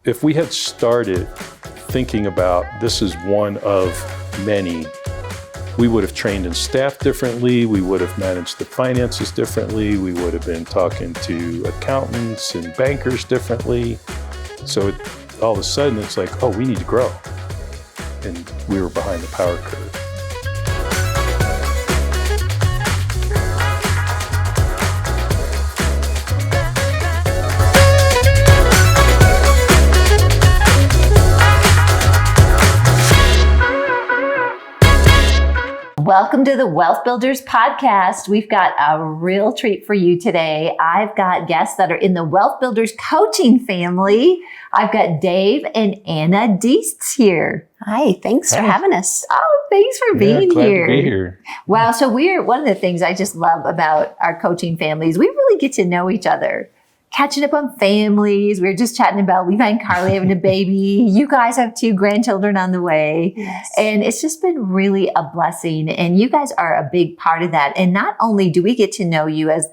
if we had started thinking about this is one of many, we would have trained and staffed differently. We would have managed the finances differently. We would have been talking to accountants and bankers differently. So all of a sudden it's like, oh, we need to grow. And we were behind the power curve. Welcome to the WealthBuilders Podcast. We've got a real treat for you today. I've got guests that are in the WealthBuilders coaching family. I've got Dave and Anna Deist here. Hi, thanks for having us. Oh, thanks for being glad here. to be here. Wow, so one of the things I just love about our coaching families, we really get to know each other. Catching up on families. We were just chatting about Levi and Carly having a baby. You guys have 2 grandchildren on the way. Yes. And it's just been really a blessing. And you guys are a big part of that. And not only do we get to know you as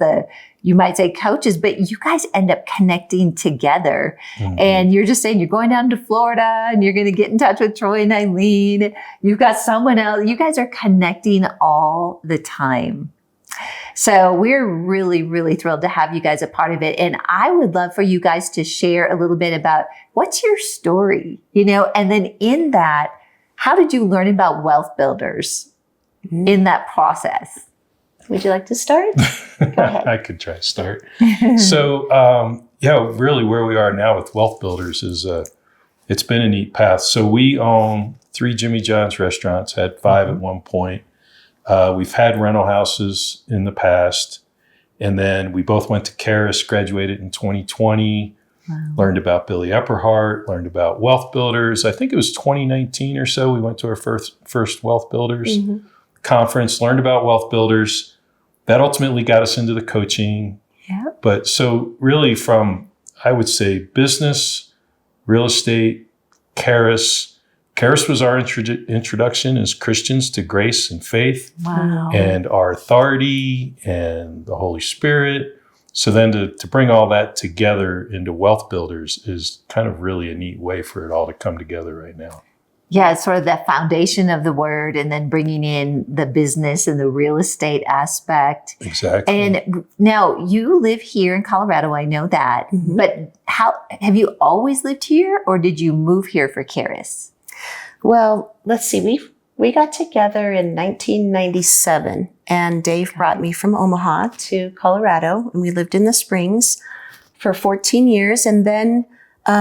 you might say coaches, but you guys end up connecting together. Mm-hmm. And you're just saying you're going down to Florida and you're going to get in touch with Troy and Eileen. You've got someone else. You guys are connecting all the time. So we're really, really thrilled to have you guys a part of it. And I would love for you guys to share a little bit about what's your story, and then in that, how did you learn about Wealth Builders in that process? Would you like to start? Go ahead. I could try to start. So, really where we are now with Wealth Builders is, it's been a neat path. So we own 3 Jimmy John's restaurants, had 5 at one point. We've had rental houses in the past, and then we both went to Karis, graduated in 2020, learned about Billy Epperhart, learned about Wealth Builders. I think it was 2019 or so. We went to our first Wealth Builders conference, learned about Wealth Builders. That ultimately got us into the coaching. Yeah. But so really from, I would say, business, real estate, Karis was our introduction as Christians to grace and faith. Wow. And our authority and the Holy Spirit. So then to bring all that together into Wealth Builders is kind of really a neat way for it all to come together right now. Yeah, it's sort of the foundation of the word and then bringing in the business and the real estate aspect. Exactly. And now you live here in Colorado, I know that. Mm-hmm. But have you always lived here or did you move here for Karis? Well, let's see. We got together in 1997, and Dave brought me from Omaha to Colorado, and we lived in the Springs for 14 years, and then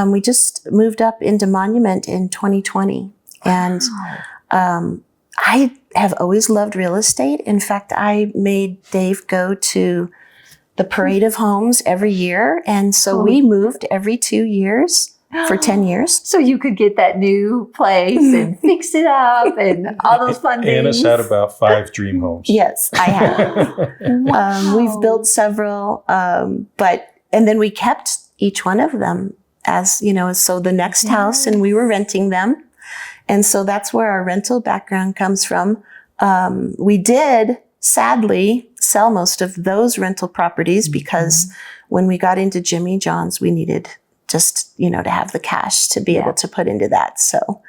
we just moved up into Monument in 2020. And I have always loved real estate. In fact, I made Dave go to the Parade of Homes every year, and so we moved every 2 years. For 10 years. So you could get that new place and fix it up and all those fun things. Anna's had about 5 dream homes. Yes, I have. Wow. We've built several, and then we kept each one of them as, so the next house, and we were renting them. And so that's where our rental background comes from. We did, sadly, sell most of those rental properties because when we got into Jimmy John's, we needed just, to have the cash to be able to put into that. So,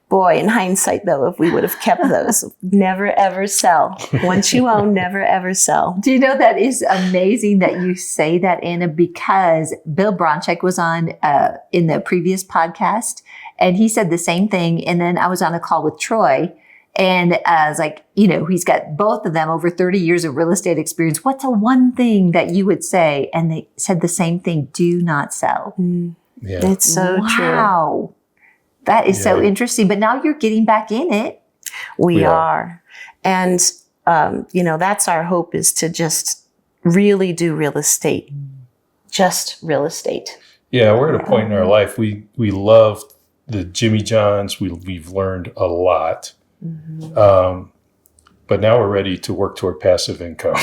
boy, in hindsight, though, if we would have kept those, never, ever sell. Once you own, never, ever sell. Do you know that is amazing that you say that, Anna, because Bill Bronchek was on in the previous podcast, and he said the same thing. And then I was on a call with Troy, and I was like, he's got both of them over 30 years of real estate experience. What's the one thing that you would say? And they said the same thing, do not sell. Yeah. It's so true. Wow. That is so interesting. But now you're getting back in it. We are. And, that's our hope, is to just really do real estate. Just real estate. Yeah, we're at a point in our life. We love the Jimmy John's. We've learned a lot. Mm-hmm. But now we're ready to work toward passive income.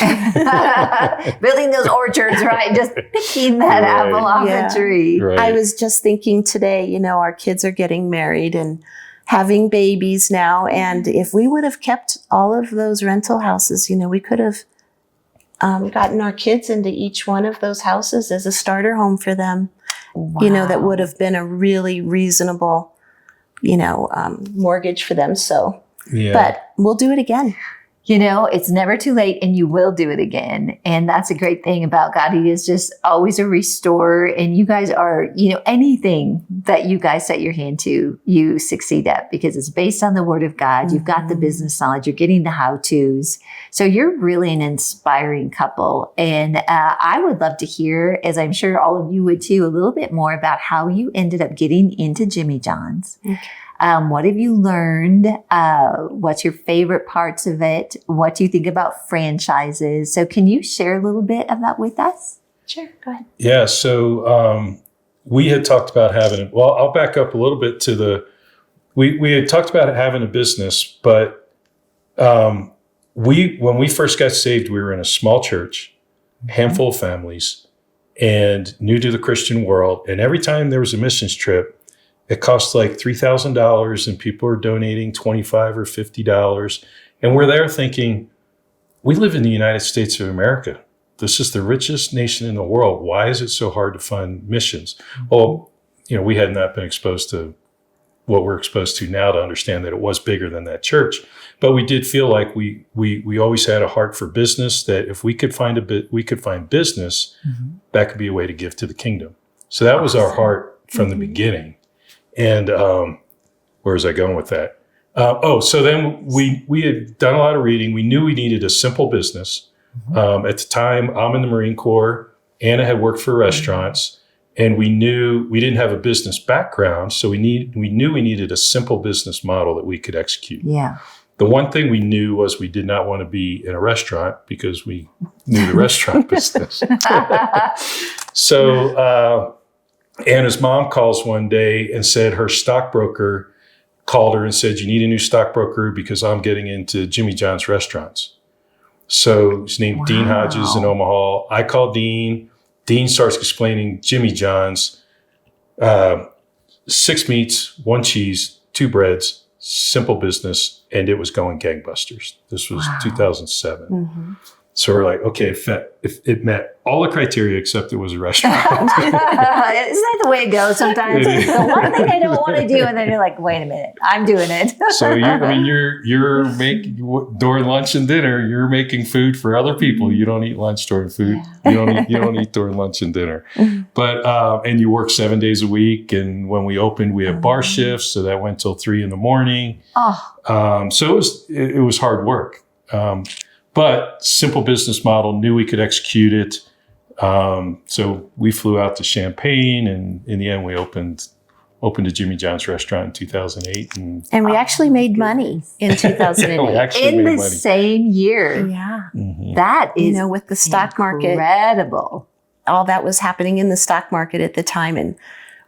Building those orchards, right? Just picking that apple off the tree. Right. I was just thinking today, our kids are getting married and having babies now. And if we would have kept all of those rental houses, we could have gotten our kids into each one of those houses as a starter home for them. that would have been a really reasonable, mortgage for them. So, but we'll do it again. It's never too late and you will do it again. And that's a great thing about God. He is just always a restorer. And you guys are, anything that you guys set your hand to, you succeed at because it's based on the word of God. You've got the business knowledge. You're getting the how-tos. So you're really an inspiring couple. And I would love to hear, as I'm sure all of you would too, a little bit more about how you ended up getting into Jimmy John's. Okay. What have you learned? What's your favorite parts of it? What do you think about franchises? So can you share a little bit of that with us? Sure, go ahead. Yeah, so we had talked about I'll back up a little bit we had talked about having a business, but when we first got saved, we were in a small church, handful of families, and new to the Christian world. And every time there was a missions trip, it cost like $3,000 and people are donating $25 or $50. And we're there thinking, we live in the United States of America. This is the richest nation in the world. Why is it so hard to fund missions? Well, we had not been exposed to what we're exposed to now to understand that it was bigger than that church. But we did feel like we always had a heart for business, that if we could find business, that could be a way to give to the kingdom. So that was our heart from the beginning. And where was I going with that? So then we had done a lot of reading. We knew we needed a simple business. At the time, I'm in the Marine Corps. Anna had worked for restaurants, and we knew we didn't have a business background. So we knew we needed a simple business model that we could execute. Yeah. The one thing we knew was we did not want to be in a restaurant because we knew the restaurant business. So, Anna's mom calls one day and said her stockbroker called her and said, you need a new stockbroker because I'm getting into Jimmy John's restaurants. So his name Dean Hodges in Omaha. I call Dean. Dean starts explaining Jimmy John's, 6 meats, 1 cheese, 2 breads, simple business. And it was going gangbusters. This was 2007. So we're like, okay, if it met all the criteria except it was a restaurant. Isn't that the way it goes sometimes? The one thing I don't want to do, and then you're like, wait a minute, I'm doing it. So you're making during lunch and dinner, you're making food for other people. You don't eat lunch during food. Yeah. You don't eat during lunch and dinner. But and you work 7 days a week. And when we opened, we had bar shifts, so that went till 3 a.m. So it was hard work. But simple business model, knew we could execute it. So we flew out to Champaign, and in the end, we opened a Jimmy John's restaurant in 2008. And we actually made money in 2008. In the same year. Yeah. That is with the stock market. Incredible. All that was happening in the stock market at the time. And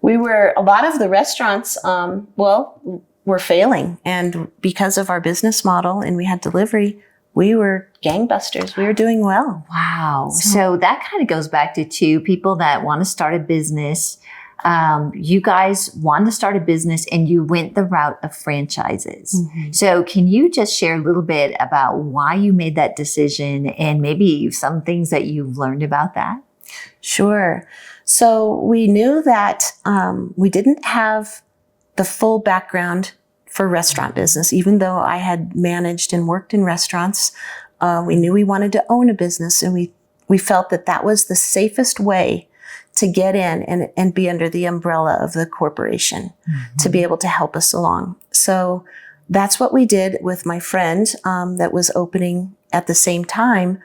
a lot of the restaurants, were failing. And because of our business model and we had delivery, we were gangbusters. We were doing well. Wow. So that kind of goes back to two people that want to start a business. You guys wanted to start a business and you went the route of franchises. So can you just share a little bit about why you made that decision and maybe some things that you've learned about that? Sure. So we knew that we didn't have the full background for restaurant business. Even though I had managed and worked in restaurants, we knew we wanted to own a business, and we felt that was the safest way to get in and be under the umbrella of the corporation to be able to help us along. So that's what we did with my friend that was opening at the same time.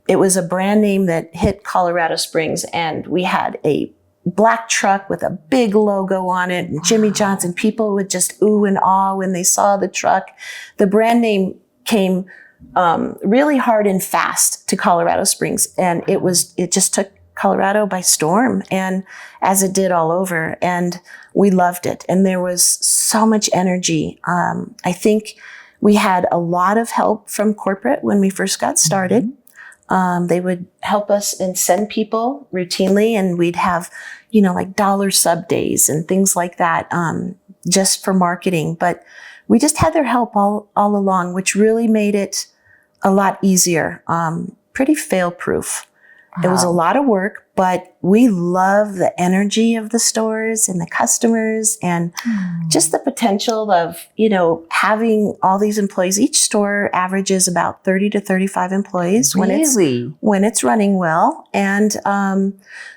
It was a brand name that hit Colorado Springs, and we had a black truck with a big logo on it, and Jimmy John's, and people would just ooh and ah when they saw the truck. The brand name came really hard and fast to Colorado Springs, and it just took Colorado by storm, and as it did all over, and we loved it. And there was so much energy. I think we had a lot of help from corporate when we first got started. They would help us and send people routinely, and we'd have, like dollar sub days and things like that, just for marketing. But we just had their help all along, which really made it a lot easier, pretty fail-proof. It was a lot of work, but we love the energy of the stores and the customers and just the potential of, having all these employees. Each store averages about 30 to 35 employees when it's running well. And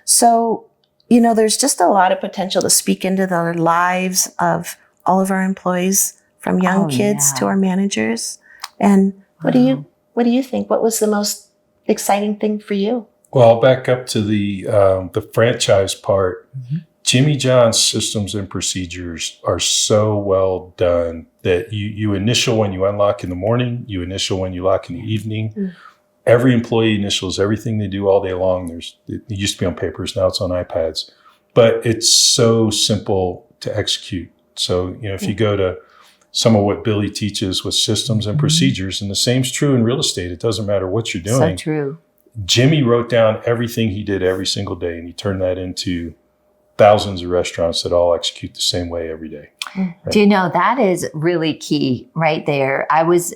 so, there's just a lot of potential to speak into the lives of all of our employees, from young kids to our managers. And what do you think? What was the most exciting thing for you? Well, I'll back up to the franchise part. Mm-hmm. Jimmy John's systems and procedures are so well done that you initial when you unlock in the morning, you initial when you lock in the evening. Mm-hmm. Every employee initials everything they do all day long. It used to be on papers, now it's on iPads. But it's so simple to execute. So, if you go to some of what Billy teaches with systems and procedures, and the same's true in real estate. It doesn't matter what you're doing. So true. Jimmy wrote down everything he did every single day, and he turned that into thousands of restaurants that all execute the same way every day. Right? Do you know, that is really key right there. I was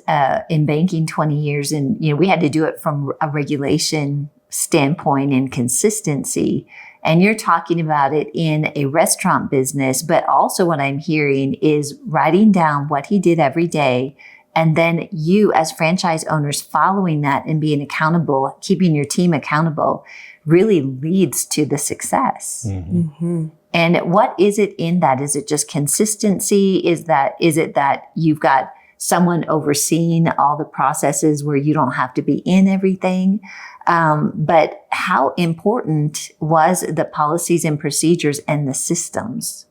in banking 20 years, and we had to do it from a regulation standpoint and consistency. And you're talking about it in a restaurant business, but also what I'm hearing is writing down what he did every day. And then you as franchise owners following that and being accountable, keeping your team accountable, really leads to the success. Mm-hmm. Mm-hmm. And what is it in that? Is it just consistency? Is it that you've got someone overseeing all the processes where you don't have to be in everything? But how important was the policies and procedures and the systems?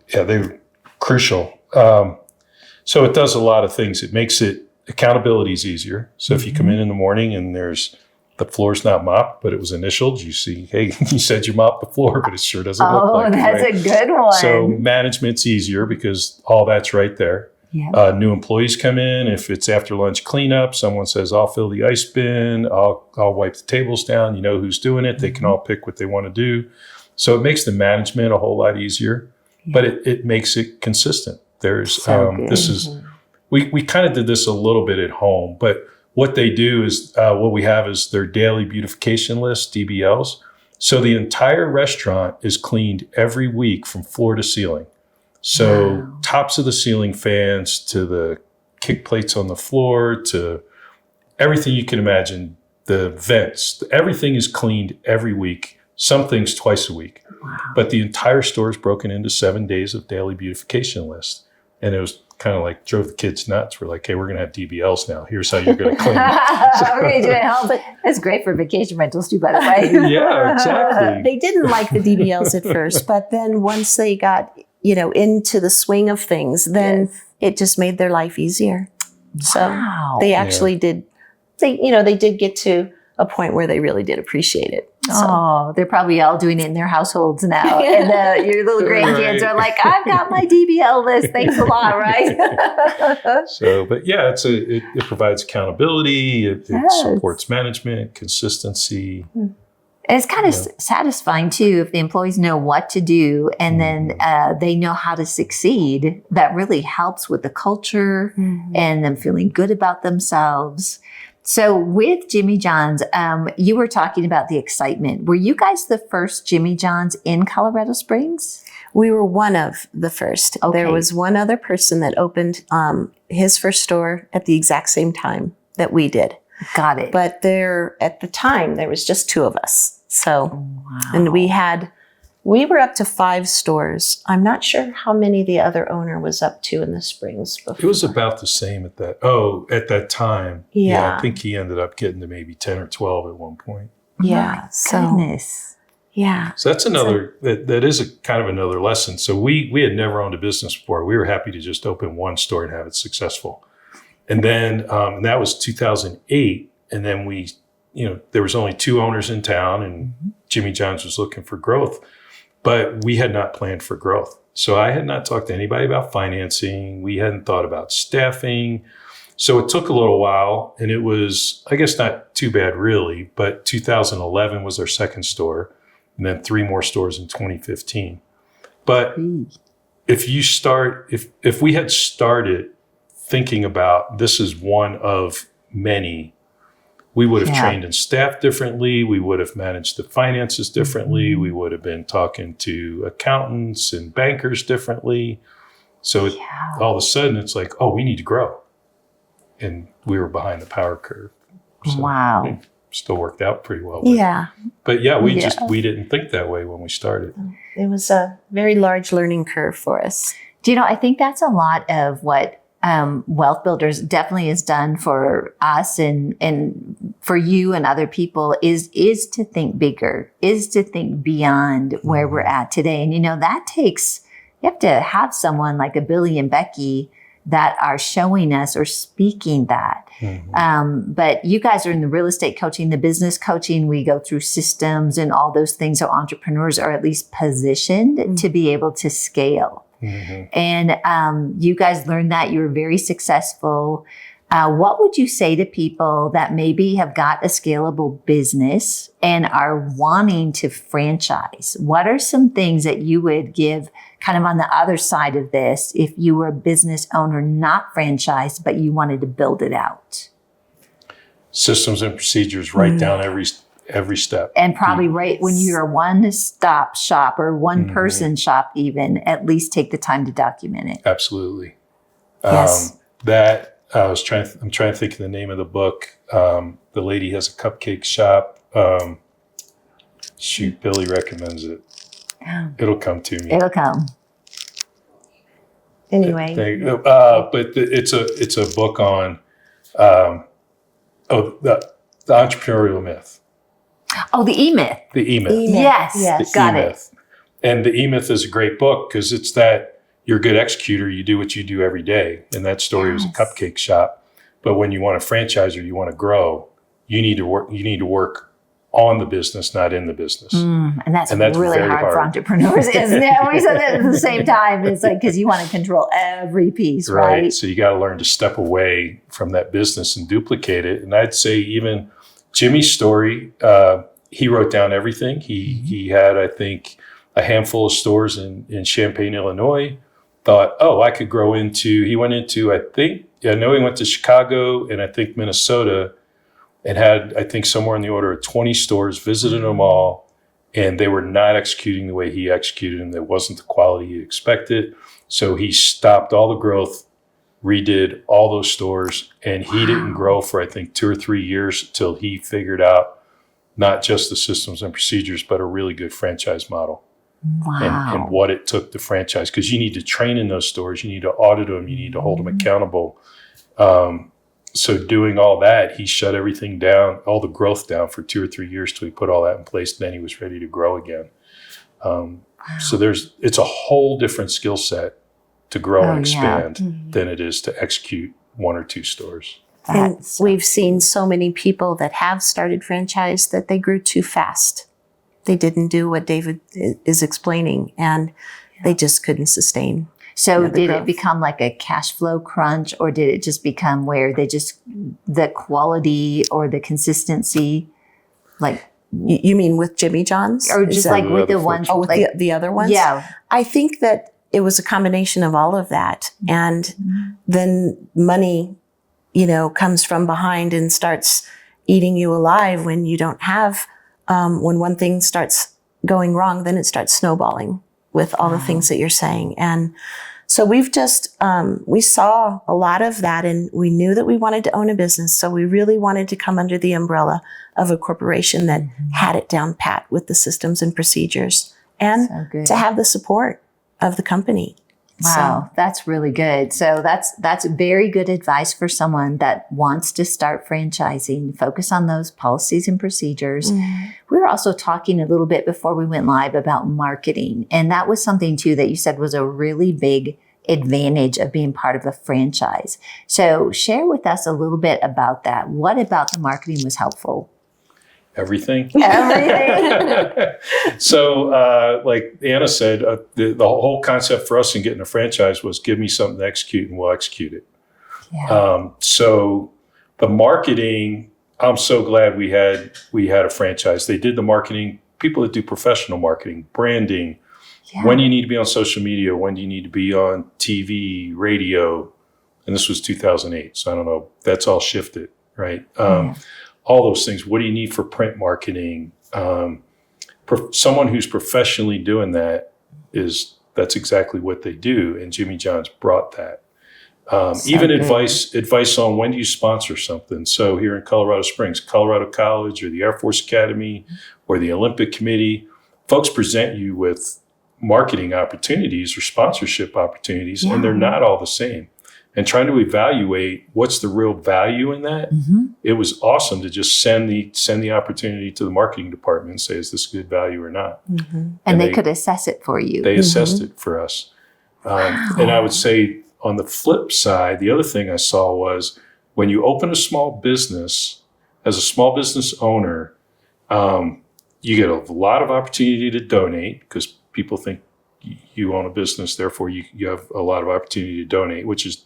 Yeah, they're crucial. So it does a lot of things. It makes accountability is easier. So if you come in the morning and the floor's not mopped, but it was initialed, you see, hey, you said you mopped the floor, but it sure doesn't look like it. Oh, that's a good one. So management's easier because all that's right there. Yeah. New employees come in. If it's after lunch cleanup, someone says, I'll fill the ice bin. I'll wipe the tables down. You know who's doing it. They can all pick what they want to do. So it makes the management a whole lot easier, but it makes it consistent. We kind of did this a little bit at home, but what they do is what we have is their daily beautification list, DBLs. So the entire restaurant is cleaned every week from floor to ceiling. So tops of the ceiling fans to the kick plates on the floor to everything you can imagine, the vents, everything is cleaned every week, some things twice a week. Wow. But the entire store is broken into 7 days of daily beautification list. And it was kind of like drove the kids nuts. We're like, hey, we're going to have DBLs now. Here's how you're going to clean it. We're going to do it at home. But it's great for vacation rentals too, by the way. Yeah, exactly. They didn't like the DBLs at first, but then once they got into the swing of things, then it just made their life easier. So they actually did. They did get to a point where they really did appreciate it. So. They're probably all doing it in their households now. And your little grandkids are like, I've got my DBL list. Thanks a lot, right? It provides accountability. It supports management, consistency. And it's kind of satisfying too if the employees know what to do and then they know how to succeed. That really helps with the culture and them feeling good about themselves. So with Jimmy John's, you were talking about the excitement. Were you guys the first Jimmy John's in Colorado Springs? We were one of the first. Okay. There was one other person that opened his first store at the exact same time that we did. Got it. But at the time, there was just two of us. So, and we were up to 5 stores. I'm not sure how many the other owner was up to in the Springs before. It was about the same at that time. Yeah. I think he ended up getting to maybe 10 or 12 at one point. Yeah. Goodness. Yeah. So that's that is a kind of another lesson. So we had never owned a business before. We were happy to just open one store and have it successful. And then that was 2008. And then there was only 2 owners in town and Jimmy John's was looking for growth, but we had not planned for growth. So I had not talked to anybody about financing. We hadn't thought about staffing. So it took a little while and it was, I guess, not too bad really, but 2011 was our second store and then 3 more stores in 2015. But if we had started thinking about this is one of many, we would have trained and staffed differently. We would have managed the finances differently. We would have been talking to accountants and bankers differently. So all of a sudden it's like, oh, we need to grow. And we were behind the power curve. So wow. Still worked out pretty well. But we didn't think that way when we started. It was a very large learning curve for us. Do you know, I think that's a lot of what Wealth Builders definitely has done for us and for you and other people is to think bigger, is to think beyond where we're at today. And, you know, that takes, you have to have someone like a Billy and Becky that are showing us or speaking that. But you guys are in the real estate coaching, the business coaching. We go through systems and all those things. So entrepreneurs are at least positioned to be able to scale. And you guys learned that you were very successful. What would you say to people that maybe have got a scalable business and are wanting to franchise? What are some things that you would give kind of on the other side of this if you were a business owner, not franchised, but you wanted to build it out? Systems and procedures, write down every step. And probably right when you're a one-stop shop or one-person shop even, at least take the time to document it. Absolutely. Yes. I'm trying to think of the name of the book. The lady has a cupcake shop. Billy recommends it. It'll come to me. It'll come. Anyway. But it's a book on the entrepreneurial myth. Oh, the E-Myth. The E-Myth. Yes. Got it. And the E-Myth is a great book because it's that you're a good executor. You do what you do every day. And that story was a cupcake shop. But when you want to franchise or you want to grow, you need to work on the business, not in the business. And that's really hard for entrepreneurs, isn't it? We said that at the same time. It's like, because you want to control every piece, right? So you got to learn to step away from that business and duplicate it. And I'd say even Jimmy's story, he wrote down everything. He had, I think, a handful of stores in Champaign, Illinois. Thought, I could grow into, he went into, he went to Chicago and I think Minnesota and had, I think, somewhere in the order of 20 stores, visited them all, and they were not executing the way he executed and it wasn't the quality he expected. So he stopped all the growth, redid all those stores, and he didn't grow for, I think, 2 or 3 years until he figured out not just the systems and procedures, but a really good franchise model. And what it took to franchise, because you need to train in those stores, you need to audit them, you need to hold them accountable. So doing all that, he shut everything down, all the growth down for 2 or 3 years till he put all that in place. Then he was ready to grow again. So it's a whole different skill set to grow and expand than it is to execute 1 or 2 stores. And we've seen so many people that have started franchise that they grew too fast. They didn't do what David is explaining, and they just couldn't sustain. So did it become like a cash flow crunch, or did it just become where the quality or the consistency, like? You mean with Jimmy John's? Or just like with the ones? Oh, with the other ones? Yeah. I think that it was a combination of all of that. And then money, comes from behind and starts eating you alive when you don't have, when one thing starts going wrong, then it starts snowballing with all the things that you're saying. And so we've just, we saw a lot of that, and we knew that we wanted to own a business. So we really wanted to come under the umbrella of a corporation that had it down pat with the systems and procedures, and to have the support of the company. Wow, that's really good. So that's very good advice for someone that wants to start franchising. Focus on those policies and procedures. We were also talking a little bit before we went live about marketing. And that was something too that you said was a really big advantage of being part of a franchise. So share with us a little bit about that. What about the marketing was helpful? Everything. Everything. So, like Anna said, the whole concept for us in getting a franchise was give me something to execute and we'll execute it. Yeah. So the marketing, I'm so glad we had a franchise. They did the marketing, people that do professional marketing, branding, when you need to be on social media, when do you need to be on TV, radio, and this was 2008. So I don't know, that's all shifted, right? all those things. What do you need for print marketing? Someone who's professionally doing that's exactly what they do. And Jimmy John's brought that. Even advice on when do you sponsor something. So here in Colorado Springs, Colorado College or the Air Force Academy or the Olympic Committee, folks present you with marketing opportunities or sponsorship opportunities, and they're not all the same. And trying to evaluate what's the real value in that. It was awesome to just send the opportunity to the marketing department and say, is this good value or not? And they could assess it for you. They assessed it for us. And I would say on the flip side, the other thing I saw was when you open a small business, as a small business owner, you get a lot of opportunity to donate because people think you own a business, therefore you have a lot of opportunity to donate, which is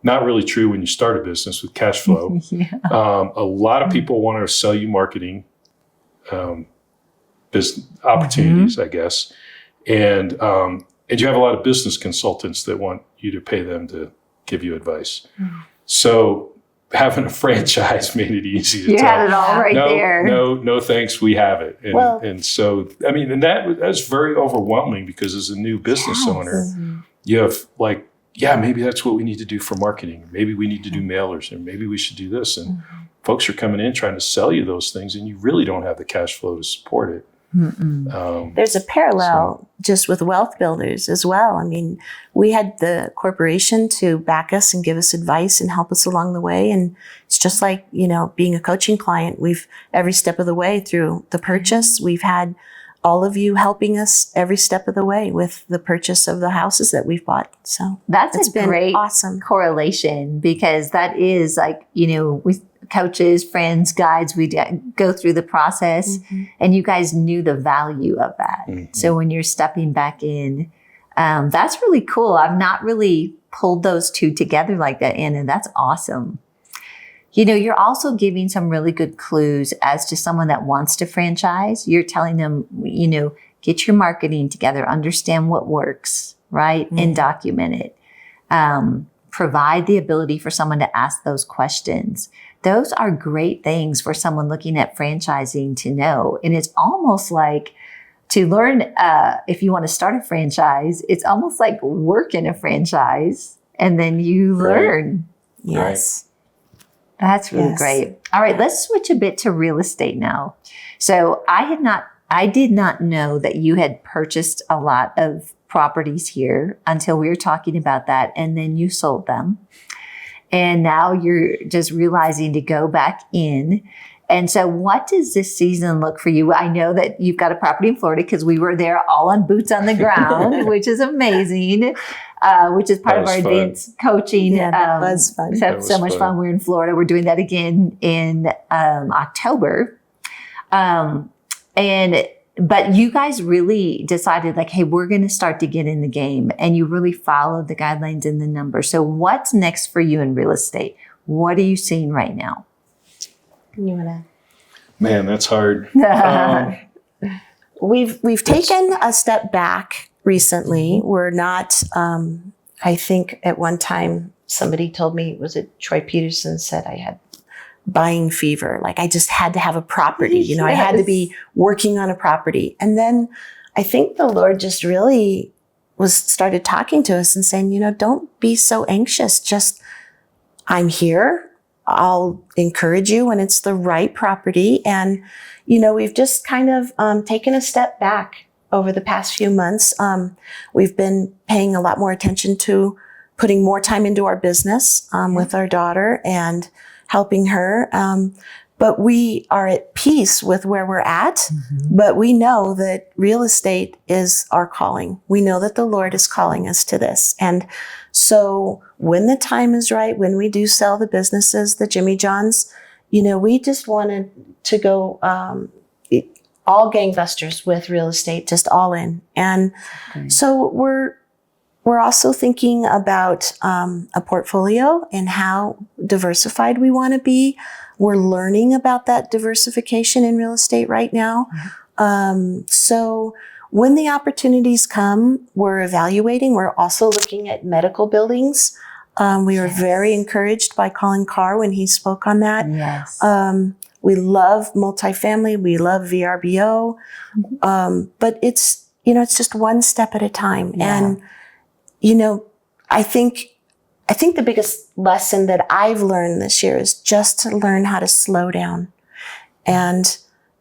not really true when you start a business with cash flow. A lot of people want to sell you marketing business opportunities, I guess. And you have a lot of business consultants that want you to pay them to give you advice. So having a franchise made it easy to tell. You had it all right there. No, thanks, we have it. And so, I mean, and that's very overwhelming because as a new business owner, you have like, maybe that's what we need to do for marketing. Maybe we need to do mailers, and maybe we should do this. And folks are coming in trying to sell you those things, and you really don't have the cash flow to support it. There's a parallel just with Wealth Builders as well. I mean, we had the corporation to back us and give us advice and help us along the way. And it's just like, being a coaching client, we've every step of the way through the purchase, we've had all of you helping us every step of the way with the purchase of the houses that we've bought. So that's a great awesome correlation, because that is like, with coaches, friends, guides, we go through the process and you guys knew the value of that. So when you're stepping back in, that's really cool. I've not really pulled those two together like that, Anna. That's awesome. You're also giving some really good clues as to someone that wants to franchise. You're telling them, get your marketing together, understand what works, right? And document it. Provide the ability for someone to ask those questions. Those are great things for someone looking at franchising to know. And it's almost like to learn, if you want to start a franchise, it's almost like work in a franchise and then you learn. Yes. That's really great. All right, let's switch a bit to real estate now. So I did not know that you had purchased a lot of properties here until we were talking about that. And then you sold them. And now you're just realizing to go back in. And so what does this season look for you? I know that you've got a property in Florida because we were there all on boots on the ground, which is amazing, which is part of our advanced coaching. Yeah, that was fun. So much fun. We're in Florida. We're doing that again in October. But you guys really decided like, hey, we're going to start to get in the game, and you really followed the guidelines and the numbers. So what's next for you in real estate? What are you seeing right now? You want to? Man, that's hard. We've taken a step back recently. We're not, I think at one time somebody told me, was it Troy Peterson said I had buying fever. Like I just had to have a property, I had to be working on a property. And then I think the Lord just really started talking to us and saying, don't be so anxious. Just, I'm here. I'll encourage you when it's the right property. And, we've just kind of taken a step back over the past few months. We've been paying a lot more attention to putting more time into our business with our daughter and helping her. But we are at peace with where we're at. But we know that real estate is our calling. We know that the Lord is calling us to this. And so when the time is right, when we do sell the businesses, the Jimmy Johns, we just wanted to go all gangbusters with real estate, just all in. And so we're also thinking about a portfolio and how diversified we want to be. We're learning about that diversification in real estate right now. So when the opportunities come, we're evaluating. We're also looking at medical buildings. We were very encouraged by Colin Carr when he spoke on that. We love multifamily. We love VRBO. But it's, it's just one step at a time. Yeah. And, I think the biggest lesson that I've learned this year is just to learn how to slow down and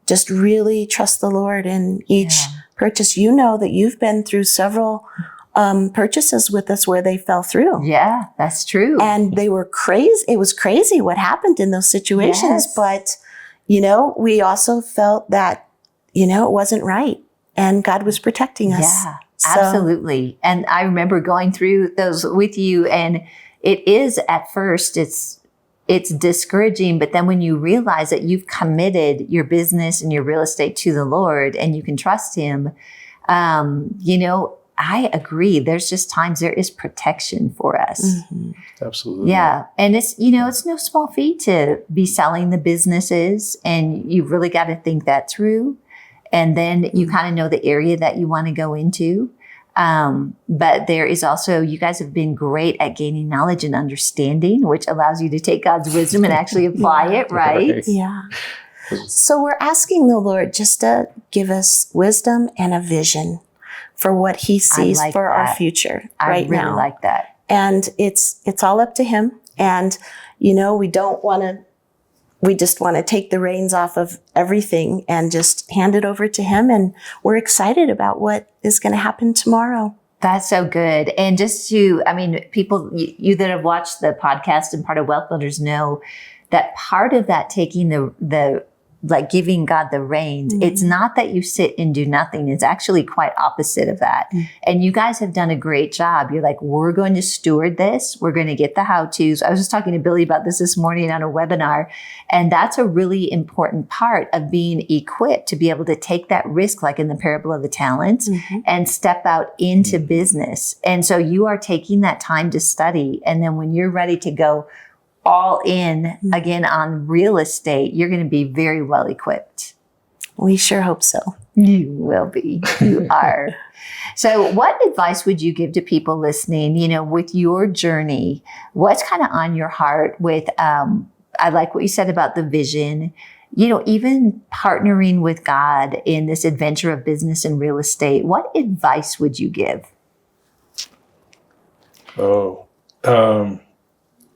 just really trust the Lord in each purchase. You know that you've been through several purchases with us where they fell through. Yeah, that's true. And they were crazy. It was crazy what happened in those situations. Yes. But, we also felt that, it wasn't right. And God was protecting us. Yeah, absolutely. And I remember going through those with you, and it is at first, it's discouraging, but then when you realize that you've committed your business and your real estate to the Lord and you can trust Him, I agree. There's just times there is protection for us. Mm-hmm. Absolutely. Yeah. And it's, it's no small feat to be selling the businesses, and you've really got to think that through. And then you kind of know the area that you want to go into. But there is also, you guys have been great at gaining knowledge and understanding, which allows you to take God's wisdom and actually apply it, right? Yeah. So we're asking the Lord just to give us wisdom and a vision for what He sees for our future right now. I really like that. And it's all up to Him. And, we just want to take the reins off of everything and just hand it over to Him. And we're excited about what is going to happen tomorrow. That's so good. And just people, you that have watched the podcast and part of Wealth Builders know that part of that taking the like giving God the reins, it's not that you sit and do nothing. It's actually quite opposite of that. And you guys have done a great job. You're like, we're going to steward this. We're going to get the how-tos. I was just talking to Billy about this morning on a webinar. And that's a really important part of being equipped to be able to take that risk, like in the parable of the talents, and step out into business. And so you are taking that time to study. And then when you're ready to go all in again on real estate, you're going to be very well equipped. We sure hope so. You will be. You are. So what advice would you give to people listening, with your journey? What's kind of on your heart with, I like what you said about the vision, even partnering with God in this adventure of business and real estate. What advice would you give?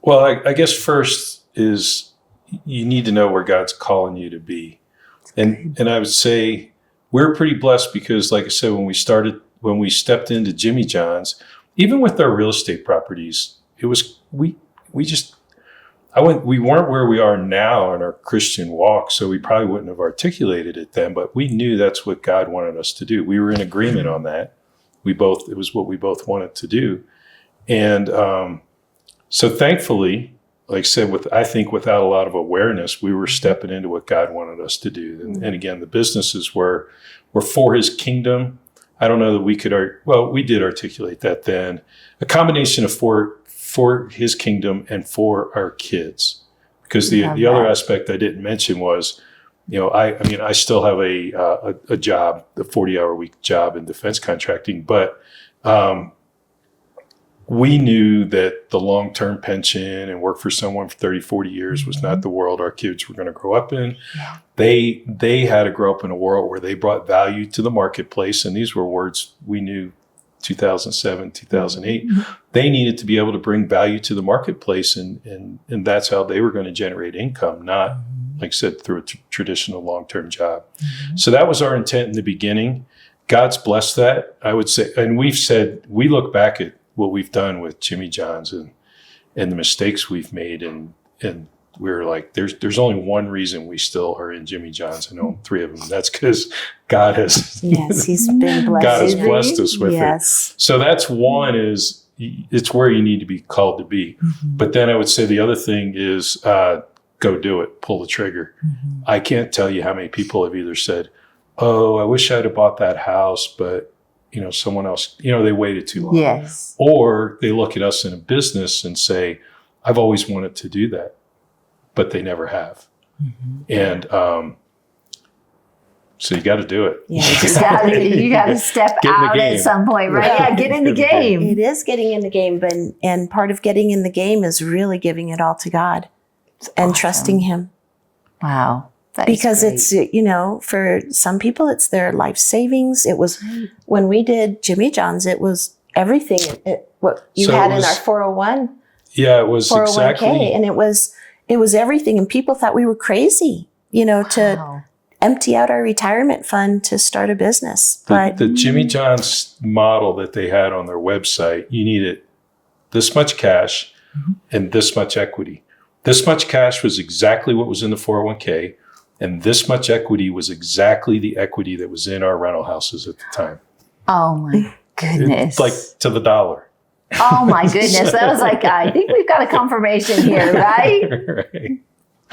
Well, I guess first is you need to know where God's calling you to be. And I would say we're pretty blessed because, like I said, when we stepped into Jimmy John's, even with our real estate properties, it was, we weren't where we are now in our Christian walk, so we probably wouldn't have articulated it then, but we knew that's what God wanted us to do. We were in agreement on that. It was what we both wanted to do. And, so thankfully, like I said, without a lot of awareness, we were stepping into what God wanted us to do. And again, the businesses were for His kingdom. I don't know that we did articulate that then. A combination of for His kingdom and for our kids. Because the other aspect I didn't mention was, I still have a job, the 40-hour week job in defense contracting, but we knew that the long-term pension and work for someone for 30, 40 years was not the world our kids were going to grow up in. Yeah. They had to grow up in a world where they brought value to the marketplace. And these were words we knew 2007, 2008. They needed to be able to bring value to the marketplace. And that's how they were going to generate income, not, like I said, through a traditional long-term job. So that was our intent in the beginning. God's blessed that, I would say. And we look back at what we've done with Jimmy John's and the mistakes we've made. And we're like, there's only one reason we still are in Jimmy John's and own 3 of them. That's because God has, He's been blessed. God has blessed us with it. So that's one is it's where you need to be called to be. But then I would say the other thing is, go do it, pull the trigger. I can't tell you how many people have either said, oh, I wish I'd have bought that house, but someone else, they waited too long. Yes. Or they look at us in a business and say, I've always wanted to do that, but they never have. And so you got to do it. Yeah, you got to step out at some point, right? Yeah, get in the game. It is getting in the game, and part of getting in the game is really giving it all to God and trusting Him. Wow. because it's, for some people, it's their life savings. It was when we did Jimmy John's, it was everything. What you had in our 401. Yeah, it was 401k, exactly. and it was everything. And people thought we were crazy, to empty out our retirement fund to start a business. But The Jimmy John's model that they had on their website, you needed this much cash and this much equity. This much cash was exactly what was in the 401k, and this much equity was exactly the equity that was in our rental houses at the time. Oh my goodness. Like to the dollar. Oh my goodness. That was like, I think we've got a confirmation here, right? Right.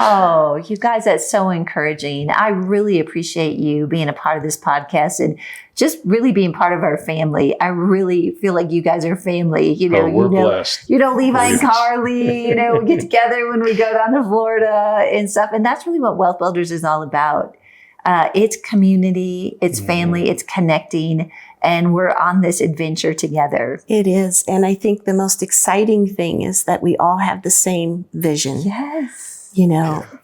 Oh, you guys, that's so encouraging. I really appreciate you being a part of this podcast and just really being part of our family. I really feel like you guys are family. We're blessed. Levi and Carly, we get together when we go down to Florida and stuff. And that's really what Wealth Builders is all about. It's community, it's family, it's connecting, and we're on this adventure together. it is. And I think the most exciting thing is that we all have the same vision. Yes.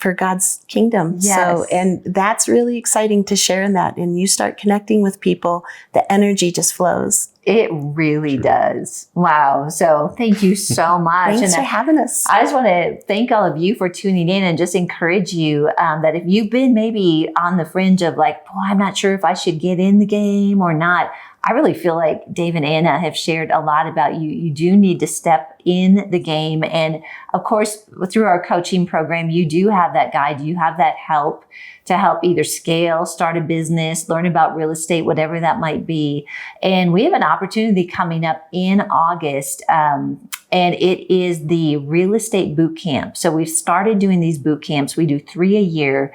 For God's kingdom. Yes. So, and that's really exciting to share in that. And you start connecting with people, the energy just flows. It really does. Wow. So thank you so much. Thanks for having us. I just want to thank all of you for tuning in and just encourage you that if you've been maybe on the fringe of like, boy, I'm not sure if I should get in the game or not. I really feel like Dave and Anna have shared a lot about you. You do need to step in the game. And of course, through our coaching program, you do have that guide. You have that help to help either scale, start a business, learn about real estate, whatever that might be. And we have an opportunity coming up in August. And it is the real estate boot camp. So we've started doing these boot camps. We do 3 a year.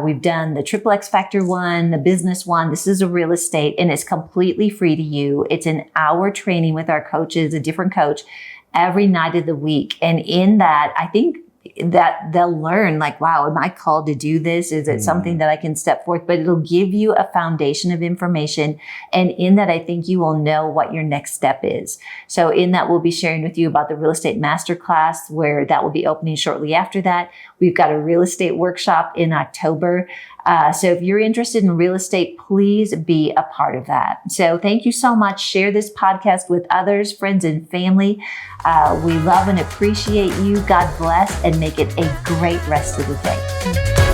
We've done the Triple X Factor one, the business one. This is a real estate, and it's completely free to you. It's an hour training with our coaches, a different coach, every night of the week. And in that, I think that they'll learn like, wow, am I called to do this? Is it something that I can step forth? But it'll give you a foundation of information. And in that, I think you will know what your next step is. So in that, we'll be sharing with you about the real estate masterclass, where that will be opening shortly after that. We've got a real estate workshop in October. So if you're interested in real estate, please be a part of that. So thank you so much. Share this podcast with others, friends, and family. We love and appreciate you. God bless, and make it a great rest of the day.